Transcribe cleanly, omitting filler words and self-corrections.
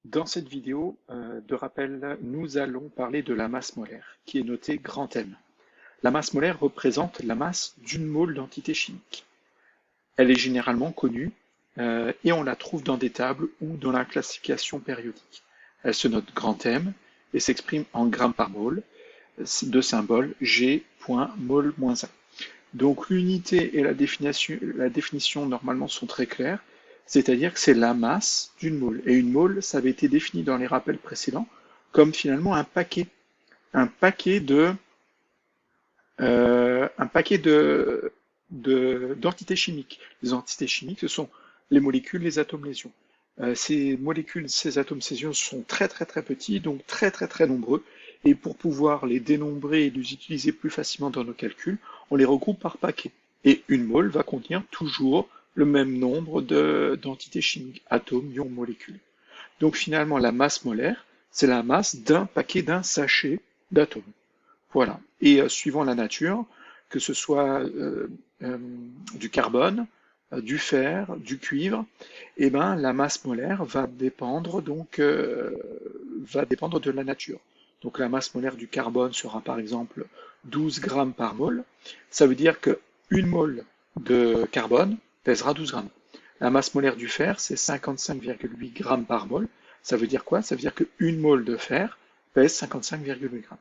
Dans cette vidéo de rappel, nous allons parler de la masse molaire, qui est notée grand M. La masse molaire représente la masse d'une mole d'entité chimique. Elle est généralement connue et on la trouve dans des tables ou dans la classification périodique. Elle se note grand M et s'exprime en grammes par mole, de symbole G.mol-1. Donc l'unité et la définition normalement sont très claires, c'est-à-dire que c'est la masse d'une mole. Et une mole, ça avait été défini dans les rappels précédents comme finalement un paquet d'entités chimiques. Les entités chimiques, ce sont les molécules, les atomes, les ions. Ces molécules, ces atomes, ces ions sont très très très petits, donc très très très nombreux. Et pour pouvoir les dénombrer et les utiliser plus facilement dans nos calculs, on les regroupe par paquets. Et une mole va contenir toujours le même nombre d'entités chimiques, atomes, ions, molécules. Donc finalement, la masse molaire, c'est la masse d'un paquet, d'un sachet d'atomes. Voilà. Et suivant la nature, que ce soit du carbone, du fer, du cuivre, eh ben, la masse molaire va dépendre de la nature. Donc la masse molaire du carbone sera par exemple 12 grammes par mole. Ça veut dire qu'une mole de carbone pèsera 12 grammes. La masse molaire du fer, c'est 55,8 grammes par mole. Ça veut dire quoi? Ça veut dire qu'une mole de fer pèse 55,8 grammes.